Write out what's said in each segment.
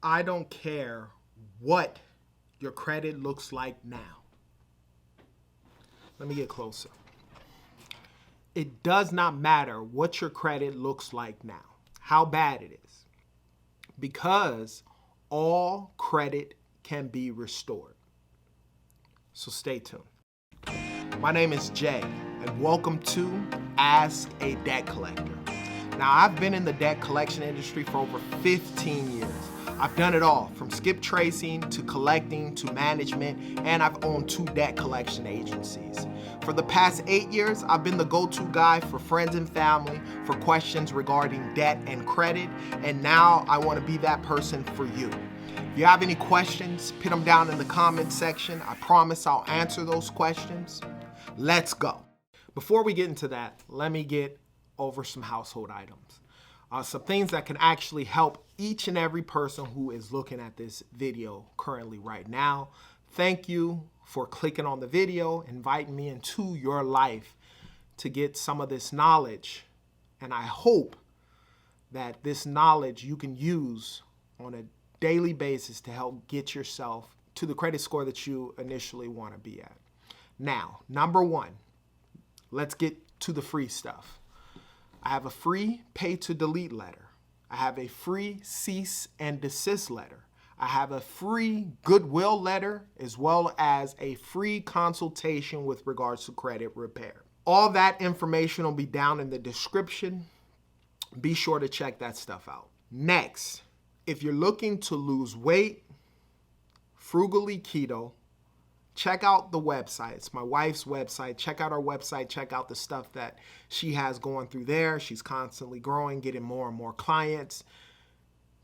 I don't care what your credit looks like now. Let me get closer. It does not matter what your credit looks like now, how bad it is, because all credit can be restored. So stay tuned. My name is Jay, and welcome to Ask a Debt Collector. Now, I've been in the debt collection industry for over 15 years. I've done it all, from skip tracing to collecting to management, and I've owned 2 debt collection agencies. For the past 8 years, I've been the go-to guy for friends and family for questions regarding debt and credit, and now I want to be that person for you. If you have any questions, put them down in the comment section. I promise I'll answer those questions. Let's go. Before we get into that, let me get over some household items. Some things that can actually help each and every person who is looking at this video currently right now. Thank you for clicking on the video, inviting me into your life to get some of this knowledge. And I hope that this knowledge you can use on a daily basis to help get yourself to the credit score that you initially want to be at. Now, number 1, let's get to the free stuff. I have a free pay to delete letter. I have a free cease and desist letter. I have a free goodwill letter, as well as a free consultation with regards to credit repair. All that information will be down in the description. Be sure to check that stuff out. Next, if you're looking to lose weight, frugally keto, check out the website. It's my wife's website. Check out our website. Check out the stuff that she has going through there. She's constantly growing, getting more and more clients.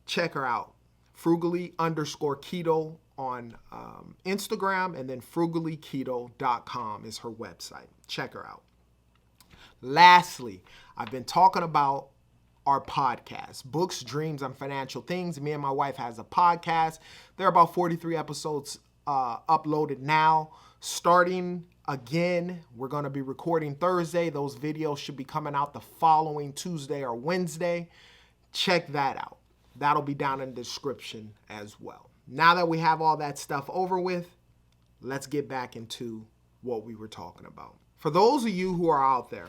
Check her out. Frugally_keto on Instagram, and then frugallyketo.com is her website. Check her out. Lastly, I've been talking about our podcast, Books, Dreams, and Financial Things. Me and my wife has a podcast. There are about 43 episodes uploaded now. Starting again, we're going to be recording Thursday. Those videos should be coming out the following Tuesday or Wednesday. Check that out. That'll be down in the description as well. Now that we have all that stuff over with, let's get back into what we were talking about. For those of you who are out there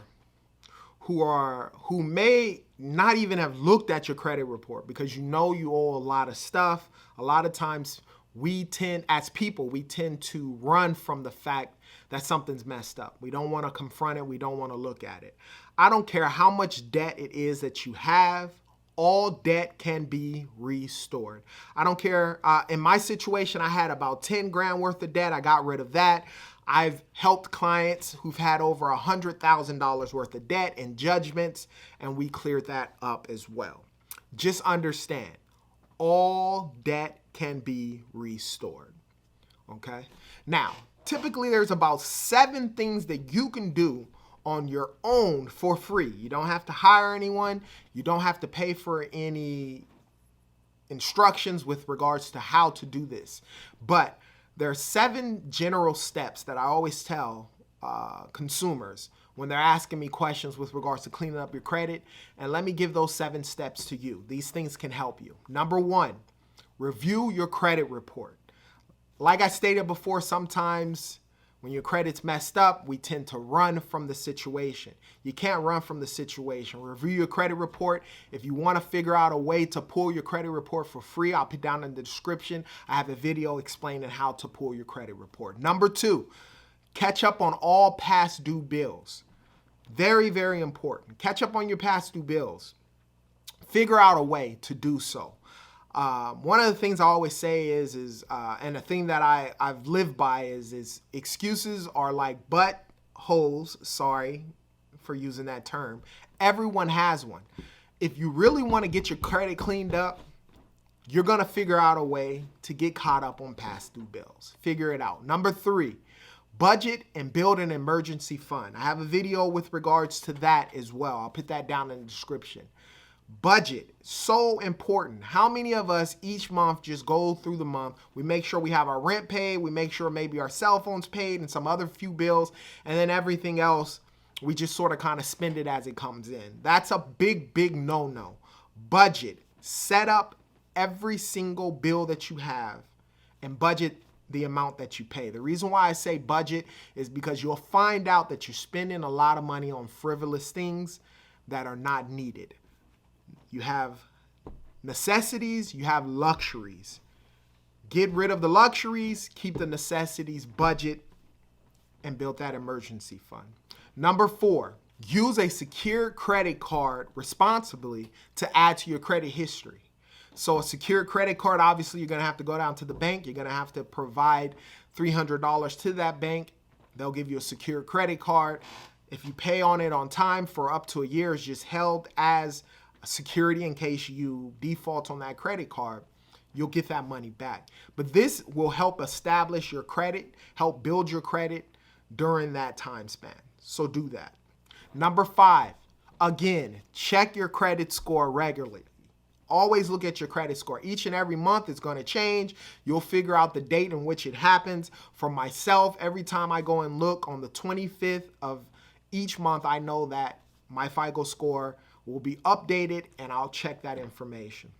who may not even have looked at your credit report because you know you owe a lot of stuff, a lot of times as people, we tend to run from the fact that something's messed up. We don't want to confront it. We don't want to look at it. I don't care how much debt it is that you have. All debt can be restored. I don't care. In my situation, I had about 10 grand worth of debt. I got rid of that. I've helped clients who've had over $100,000 worth of debt and judgments, and we cleared that up as well. Just understand, all debt can be restored. Okay? Now, typically there's about 7 things that you can do on your own for free. You don't have to hire anyone. You don't have to pay for any instructions with regards to how to do this. But there are 7 general steps that I always tell consumers when they're asking me questions with regards to cleaning up your credit. And let me give those 7 steps to you. These things can help you. Number 1, review your credit report. Like I stated before, sometimes when your credit's messed up, we tend to run from the situation. You can't run from the situation. Review your credit report. If you want to figure out a way to pull your credit report for free, I'll put down in the description. I have a video explaining how to pull your credit report. Number 2, catch up on all past due bills. Very, very important. Catch up on your past due bills. Figure out a way to do so. One of the things I always say is and a thing that I've lived by is excuses are like buttholes. Sorry for using that term. Everyone has one. If you really want to get your credit cleaned up, you're going to figure out a way to get caught up on past due bills. Figure it out. Number 3, budget and build an emergency fund. I have a video with regards to that as well. I'll put that down in the description. Budget, so important. How many of us each month just go through the month, we make sure we have our rent paid, we make sure maybe our cell phone's paid and some other few bills, and then everything else, we just sort of kind of spend it as it comes in. That's a big, big no-no. Budget, set up every single bill that you have and budget the amount that you pay. The reason why I say budget is because you'll find out that you're spending a lot of money on frivolous things that are not needed. You have necessities, you have luxuries. Get rid of the luxuries, keep the necessities, budget, and build that emergency fund. Number 4, use a secured credit card responsibly to add to your credit history. So a secured credit card, obviously you're going to have to go down to the bank. You're going to have to provide $300 to that bank. They'll give you a secured credit card. If you pay on it on time for up to a year, it's just held as a security in case you default on that credit card. You'll get that money back. But this will help establish your credit, help build your credit during that time span. So do that. Number 5, again, check your credit score regularly. Always look at your credit score. Each and every month it's going to change. You'll figure out the date in which it happens. For myself, every time I go and look on the 25th of each month, I know that my FICO score will be updated and I'll check that information.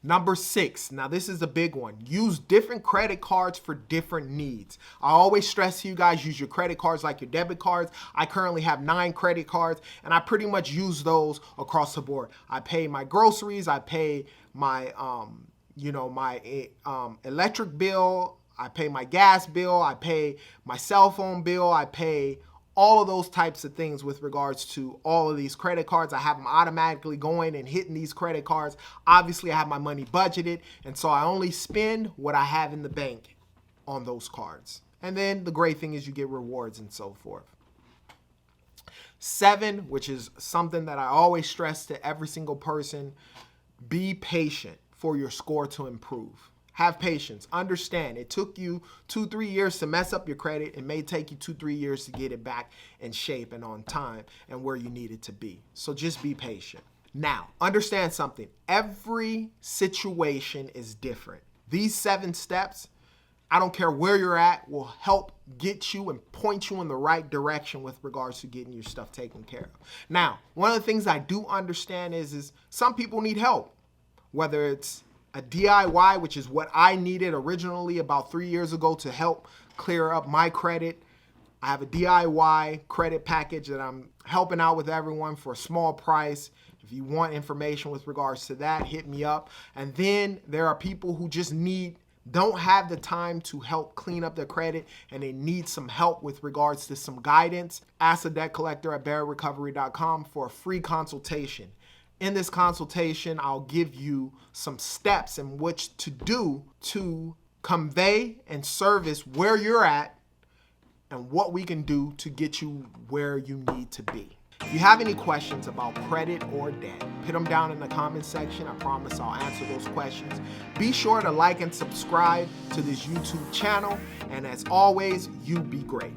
Number 6, now this is a big one. Use different credit cards for different needs. I always stress to you guys, use your credit cards like your debit cards. I currently have 9 credit cards and I pretty much use those across the board. I pay my groceries, I pay my electric bill, I pay my gas bill, I pay my cell phone bill, I pay all of those types of things with regards to all of these credit cards. I have them automatically going and hitting these credit cards. Obviously, I have my money budgeted, and so I only spend what I have in the bank on those cards. And then the great thing is you get rewards and so forth. 7, which is something that I always stress to every single person, be patient for your score to improve. Have patience. Understand it took you 2-3 years to mess up your credit. It may take you 2-3 years to get it back in shape and on time and where you need it to be. So just be patient. Now, understand something. Every situation is different. These 7 steps, I don't care where you're at, will help get you and point you in the right direction with regards to getting your stuff taken care of. Now, one of the things I do understand is some people need help, whether it's a DIY, which is what I needed originally about 3 years ago to help clear up my credit. I have a DIY credit package that I'm helping out with everyone for a small price. If you want information with regards to that, hit me up. And then there are people who just don't have the time to help clean up their credit and they need some help with regards to some guidance. Ask a debt collector at barrettrecovery.com for a free consultation. In this consultation, I'll give you some steps in which to do to convey and service where you're at and what we can do to get you where you need to be. If you have any questions about credit or debt, put them down in the comment section. I promise I'll answer those questions. Be sure to like and subscribe to this YouTube channel. And as always, you be great.